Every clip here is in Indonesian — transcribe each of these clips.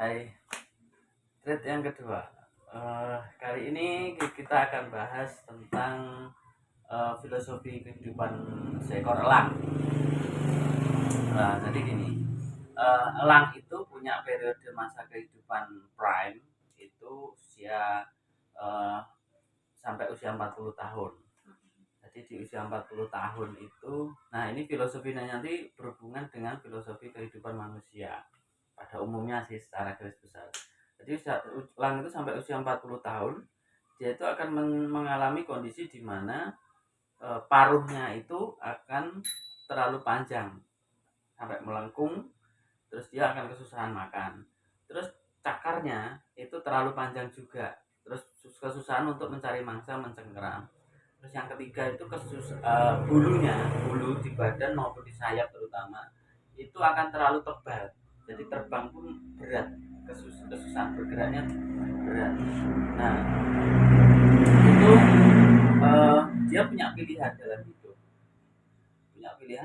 Hai, thread yang kedua. Kali ini kita akan bahas tentang filosofi kehidupan seekor elang. Jadi gini, elang itu punya periode masa kehidupan prime itu usia eh, sampai usia 40 tahun. Jadi di usia 40 tahun itu, nah ini filosofinya nanti berhubungan dengan filosofi kehidupan manusia pada umumnya sih secara garis besar. Jadi elang itu sampai usia 40 tahun dia itu akan mengalami kondisi di mana paruhnya itu akan terlalu panjang sampai melengkung, terus dia akan kesusahan makan. Terus cakarnya itu terlalu panjang juga, terus kesusahan untuk mencari mangsa, mencengkeram. Terus yang ketiga itu bulu di badan maupun di sayap terutama itu akan terlalu tebal, jadi terbang pun berat, kesusahan bergeraknya berat. Nah itu dia punya pilihan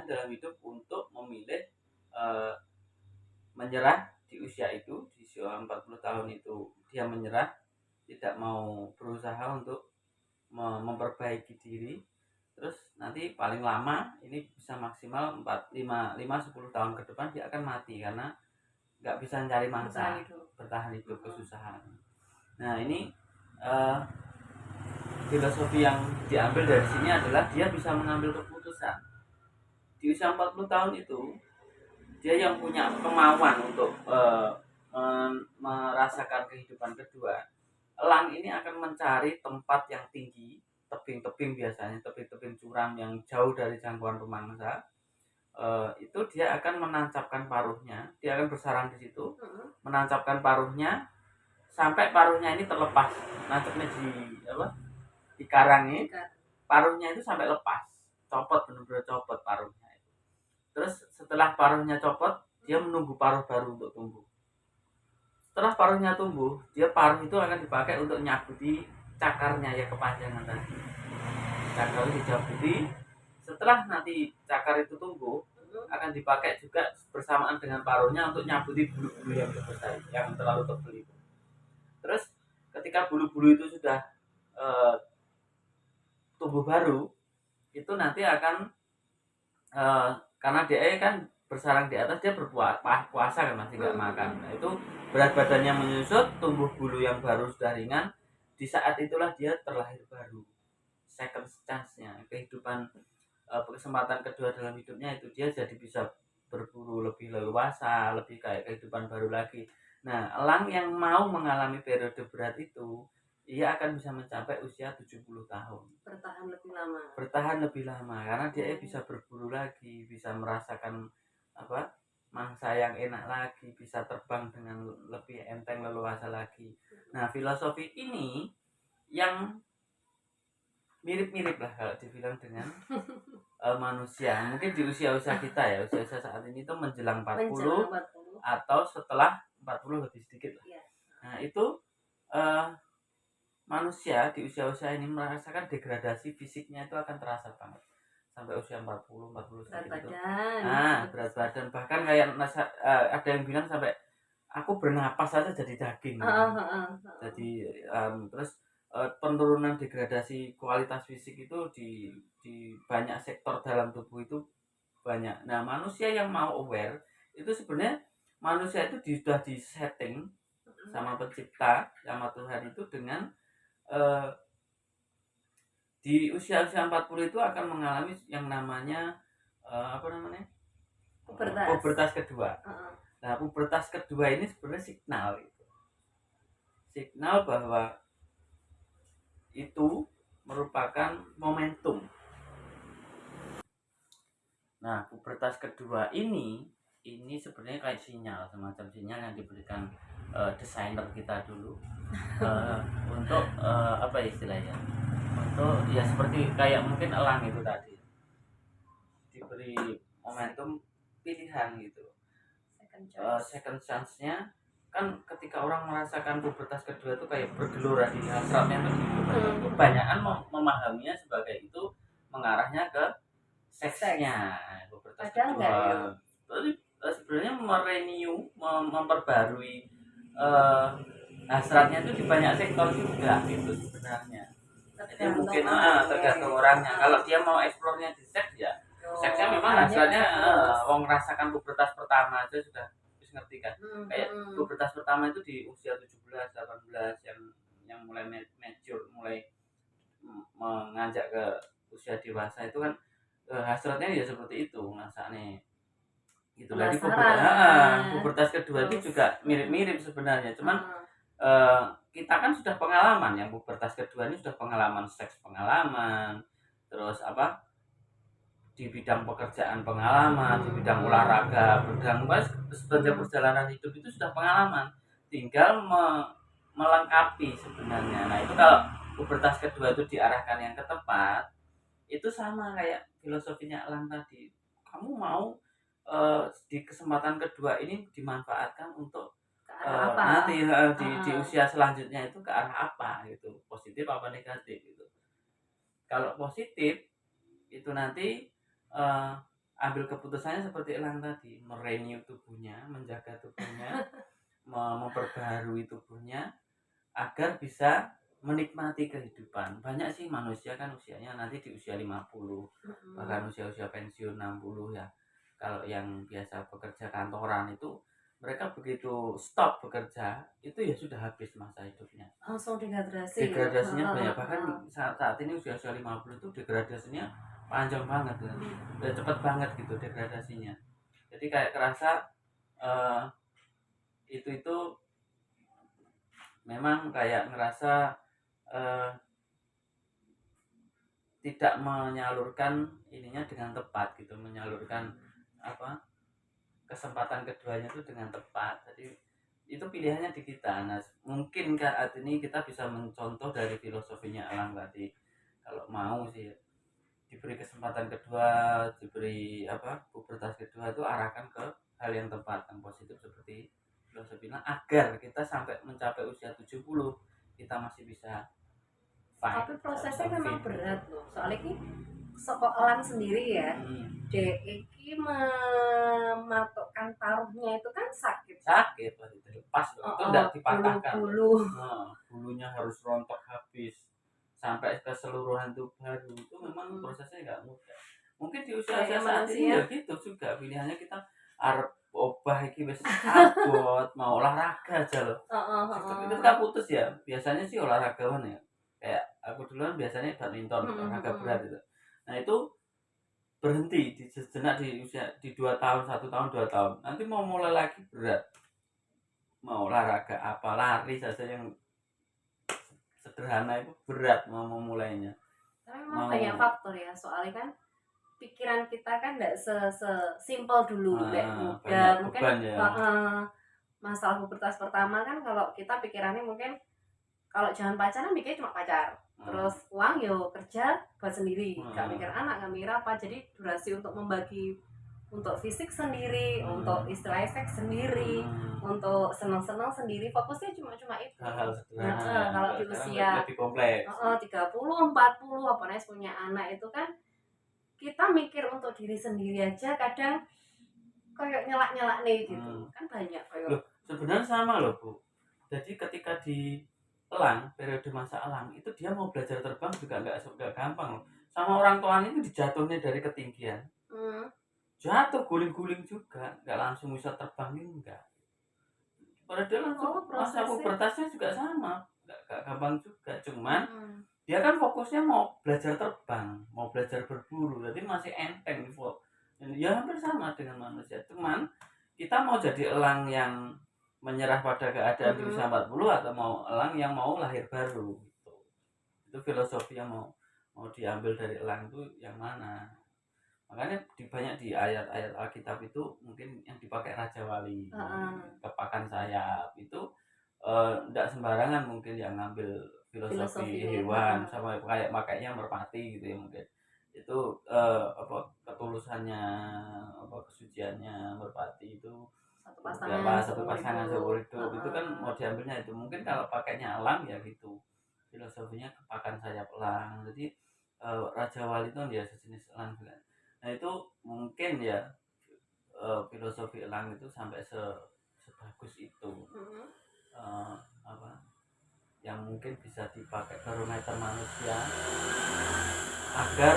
dalam hidup untuk memilih eh, menyerah di usia itu, di usia 40 tahun itu dia menyerah, tidak mau berusaha untuk memperbaiki diri. Terus nanti paling lama ini bisa maksimal 10 tahun ke depan dia akan mati karena nggak bisa mencari mangsa, bertahan hidup kesusahan. Nah ini uh, filosofi yang diambil dari sini adalah dia bisa mengambil keputusan di usia 40 tahun itu. Dia yang punya kemauan untuk merasakan kehidupan kedua. Elang ini akan mencari tempat yang tinggi, tebing-tebing, biasanya tebing-tebing curam yang jauh dari jangkauan pemangsa. Itu dia akan menancapkan paruhnya, dia akan bersarang di situ, menancapkan paruhnya sampai paruhnya ini terlepas, nancapnya di karang ini, paruhnya itu sampai lepas, copot, benar-benar copot paruhnya. Terus setelah paruhnya copot, dia menunggu paruh baru untuk tumbuh. Setelah paruhnya tumbuh, paruh itu akan dipakai untuk nyabuti cakarnya ya, kepanjangan tadi. Cakar itu dicabuti. Setelah nanti cakar itu tumbuh, akan dipakai juga bersamaan dengan paruhnya untuk nyabuti bulu-bulu yang besar, yang terlalu tebal itu. Terus ketika bulu-bulu itu sudah tumbuh baru, itu nanti akan karena dia kan bersarang di atas, dia berpuasa kan, masih nggak makan. Nah, itu berat badannya menyusut, tumbuh bulu yang baru sudah ringan. Di saat itulah dia terlahir baru, second chance-nya, kehidupan, kesempatan kedua dalam hidupnya itu dia jadi bisa berburu lebih leluasa, lebih kayak kehidupan baru lagi. Nah, elang yang mau mengalami periode berat itu, ia akan bisa mencapai usia 70 tahun. Bertahan lebih lama karena dia bisa berburu lagi, bisa merasakan mangsa yang enak lagi, bisa terbang dengan lebih enteng, leluasa lagi. Nah, filosofi ini yang mirip-mirip lah kalau dibilang dengan manusia. Mungkin di usia-usia kita ya, usia-usia saat ini itu menjelang 40 atau setelah 40 lebih sedikit lah. Nah, itu manusia di usia-usia ini merasakan degradasi fisiknya, itu akan terasa banget sampai usia 40 sedikit itu. Nah, berat badan bahkan kayak ada yang bilang sampai aku bernapas saja jadi daging. Jadi terus penurunan degradasi kualitas fisik itu di banyak sektor dalam tubuh itu banyak. Nah, manusia yang mau aware itu sebenarnya manusia itu sudah disetting sama pencipta, sama Tuhan itu dengan di usia-usia 40 itu akan mengalami yang namanya pubertas kedua. Nah, pubertas kedua ini sebenarnya signal bahwa itu merupakan momentum. Nah, pubertas kedua ini sebenarnya kayak semacam sinyal yang diberikan desainer kita dulu untuk apa istilahnya, untuk ya seperti kayak mungkin elang itu tadi diberi momentum pilihan gitu, second chance-nya kan. Ketika orang merasakan pubertas kedua itu kayak bergelora di hasratnya itu, kebanyakan memahaminya sebagai itu mengarahnya ke seksnya. Pubertas kedua jadi sebenarnya memperbarui eh, hasratnya itu di banyak sektor juga gitu sebenarnya. Jadi mungkin tergantung orangnya. Kalau dia mau eksplornya di seks ya, seksnya memang hasratnya wong merasakan pubertas pertama aja sudah harus ngerti kan. Kayak pubertas pertama itu di usia 17, 18 yang mulai mature, mulai menganjak ke usia dewasa itu kan hasratnya ya seperti itu masaknya gitu. Jadi pubertas kedua itu juga mirip-mirip sebenarnya, cuman kita kan sudah pengalaman yang pubertas kedua ini sudah pengalaman seks, pengalaman terus apa di bidang pekerjaan pengalaman, di bidang olahraga, bidang sepanjang perjalanan hidup itu sudah pengalaman, tinggal melengkapi sebenarnya. Nah itu kalau pubertas kedua itu diarahkan yang ke tepat, itu sama kayak filosofinya Elang tadi. Kamu mau di kesempatan kedua ini dimanfaatkan untuk nanti di usia selanjutnya itu ke arah apa gitu, positif apa negatif gitu. Kalau positif itu nanti ambil keputusannya seperti Elang tadi, merenew tubuhnya, menjaga tubuhnya, memperbaharui tubuhnya agar bisa menikmati kehidupan. Banyak sih manusia kan usianya nanti di usia 50, bahkan usia-usia pensiun 60 ya. Kalau yang biasa bekerja kantoran itu mereka begitu stop bekerja itu ya sudah habis masa hidupnya. Langsung degradasi. Degradasinya banyak, bahkan saat ini usia-usia 50 itu degradasinya panjang banget ya. Udah cepet banget gitu degradasinya. Jadi kayak kerasa itu memang kayak ngerasa tidak menyalurkan ininya dengan tepat gitu, menyalurkan apa kesempatan keduanya itu dengan tepat. Jadi itu pilihannya di kita. Nah mungkin saat ini kita bisa mencontoh dari filosofinya Elang tadi. Kalau mau sih diberi kesempatan kedua, diberi pubertas kedua itu arahkan ke hal yang tepat, yang positif seperti filosofinya, agar kita sampai mencapai usia 70 kita masih bisa fight. Tapi prosesnya memang berat loh. Soalnya ini sekolah sendiri ya. Iki mematokkan paruhnya itu kan sakit. Sakit pasti terlepas loh. Itu tidak dipatahkan. Bulunya harus rontok habis sampai keseluruhan tubuh baru. Itu memang prosesnya nggak mudah. Mungkin di usia saat ini ya gitu juga pilihannya kita arep obah iki wis abot mau olahraga aja loh. Itu kan putus ya. Biasanya sih olahragawan ya. Kayak aku duluan biasanya badminton, olahraga berat itu. Nah itu berhenti di sejenak di usia di 2 tahun, 1 tahun, 2 tahun. Nanti mau mulai lagi berat. Mau olahraga apa, lari saja yang sederhana itu berat mau memulainya. Tapi memang banyak faktor ya, soalnya kan pikiran kita kan tidak sesimpel dulu muda mungkin masalah pubertas pertama kan kalau kita pikirannya mungkin kalau jangan pacaran mikirnya cuma pacar, terus uang yo kerja buat sendiri, gak mikir anak, gak mikir apa. Jadi durasi untuk membagi untuk fisik sendiri, untuk istilahnya seks sendiri, untuk senang-senang sendiri, fokusnya cuma itu. Nah, kalau di usia 30, 40 apalagi punya anak itu kan kita mikir untuk diri sendiri aja kadang kayak nyelak nih gitu. Kan banyak kayak. Loh, sebenarnya sama loh, Bu. Jadi ketika di Elang, periode masa Elang itu dia mau belajar terbang juga nggak gampang loh. Sama orang tuanya itu dijatuhnya dari ketinggian. Jatuh guling-guling juga, nggak langsung bisa terbang enggak. Padahal masa pubertasnya juga sama, nggak gampang juga. Cuman dia kan fokusnya mau belajar terbang, mau belajar berburu, jadi masih enteng kok. Ya hampir sama dengan manusia. Cuman kita mau jadi elang yang menyerah pada keadaan di usia 40 atau mau elang yang mau lahir baru gitu. Itu filosofi yang mau diambil dari elang itu yang mana. Makanya banyak di ayat-ayat Alkitab itu mungkin yang dipakai Raja Wali, kepakan sayap itu tidak sembarangan mungkin yang ngambil filosofi hewan sama kayak makanya merpati gitu ya mungkin itu ketulusannya kesuciannya merpati itu satu pasangan seumur hidup itu kan mau diambilnya itu. Mungkin kalau pakainya elang ya gitu filosofinya kepakan sayap elang. Jadi Raja Wali itu dia sejenis elang juga. Nah itu mungkin ya filosofi elang itu sampai sebagus itu. mungkin bisa dipakai barometer manusia agar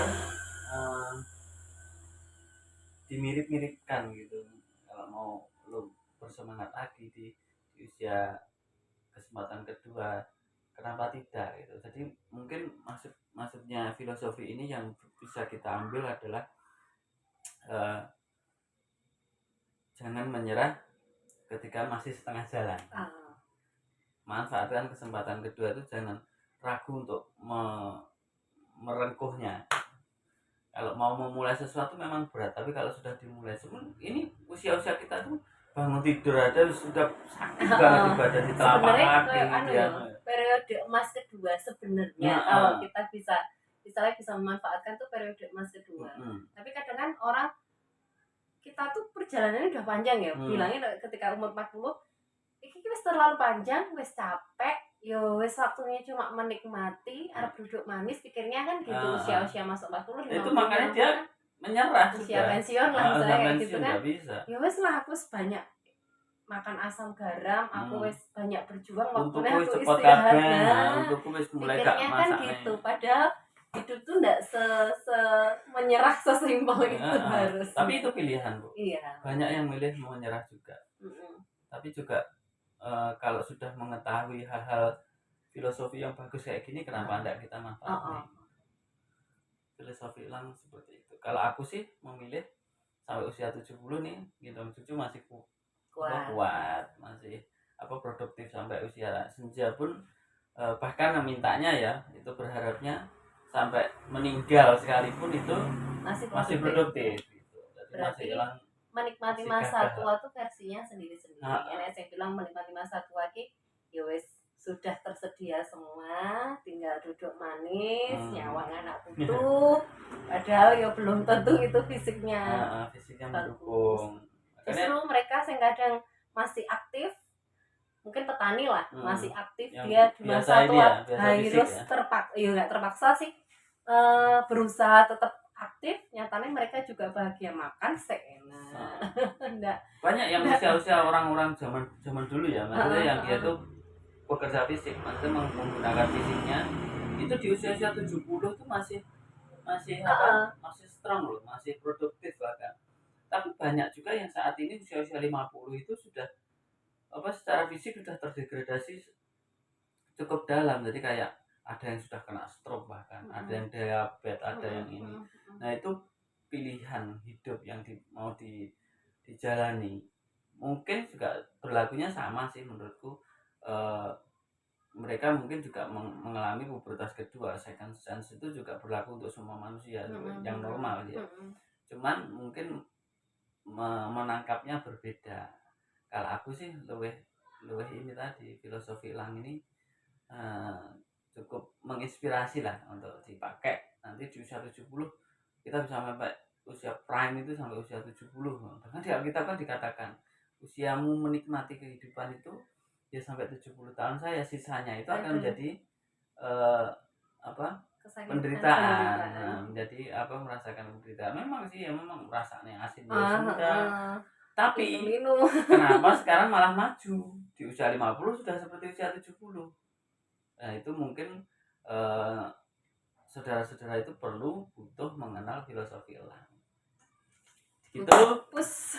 dimirip-miripkan gitu. Kalau mau lu bersemangat lagi di usia kesempatan kedua, kenapa tidak gitu. Jadi mungkin maksudnya filosofi ini yang bisa kita ambil adalah jangan menyerah ketika masih setengah jalan. Manfaatkan kesempatan kedua itu, jangan ragu untuk merengkuhnya. Kalau mau memulai sesuatu memang berat, tapi kalau sudah dimulai, ini usia-usia kita tuh bangun tidur ada sudah sakit banget ibadah di telapak kaki gitu ya. Periode emas kedua sebenarnya kalau kita bisa memanfaatkan tuh periode emas kedua. Tapi kadang kan orang kita tuh perjalanannya udah panjang ya, bilangnya ketika umur 40 ini wis terlalu panjang, wis capek, yo wis waktunya cuma menikmati, arep duduk manis, pikirnya kan gitu. Usia masuk 40 itu makanya dia menyerah usia sudah. Pensiun lah misalnya kayak gitu kan. Ya wis lah, aku banyak makan asam garam, aku wis banyak berjuang, waktunya aku istirahat. Untukku wis mulai gak masak kan gitu. Padahal hidup tuh enggak menyerah sesimpel itu harus. Tapi itu pilihan, Bu. Iya. Banyak yang milih mau menyerah juga. Tapi juga kalau sudah mengetahui hal-hal filosofi yang bagus kayak gini, kenapa enggak kita manfaatkan? Filosofi Elang seperti itu. Kalau aku sih memilih sampai usia 70 nih, gendong cucu masih kuat, masih produktif sampai usia senja pun, bahkan mintanya ya itu berharapnya sampai meninggal sekalipun itu masih produktif gitu. Jadi berarti masih menikmati masa tua tuh versinya sendiri-sendiri. Yang saya bilang menikmati masa tua ki ya wis sudah tersedia semua, tinggal duduk manis, nyawang anak putu. Padahal ya belum tentu itu fisiknya mendukung. Justru mereka yang kadang masih aktif, mungkin petani lah, masih aktif, dia di masa tua harus nggak terpaksa sih, berusaha tetap aktif, nyatanya mereka juga bahagia, makan seenak. Banyak yang usia orang-orang zaman dulu ya, maksudnya yang dia tuh bekerja fisik, maksudnya menggunakan fisiknya itu di usia 70 tuh masih strong loh, masih produktif bahkan. Tapi banyak juga yang saat ini usia 50 itu sudah secara fisik sudah terdegradasi cukup dalam. Jadi kayak ada yang sudah kena stroke bahkan, ada yang diabetes, ada yang ini. Nah, itu pilihan hidup yang mau dijalani. Mungkin juga berlakunya sama sih menurutku. Mereka mungkin juga mengalami pubertas kedua, second chance itu juga berlaku untuk semua manusia yang normal ya. Cuman mungkin menangkapnya berbeda. Kalau aku sih lebih ini tadi, filosofi Elang ini cukup menginspirasi lah untuk dipakai nanti di usia 70 kita bisa sampai usia prime itu sampai usia 70. Bahkan di Alkitab kan dikatakan usiamu menikmati kehidupan itu ya sampai 70 tahun saya, sisanya itu akan menjadi penderitaan. Jadi merasakan penderitaan. Memang sih ya, memang rasanya asin ya sudah. Tapi kenapa sekarang malah maju di usia 50 sudah seperti usia 70? Nah, itu mungkin saudara-saudara itu butuh mengenal filosofi Elang. Gitu. Push.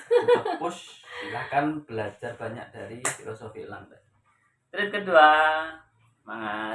Silahkan belajar banyak dari filosofi Elang. Trade kedua, semangat.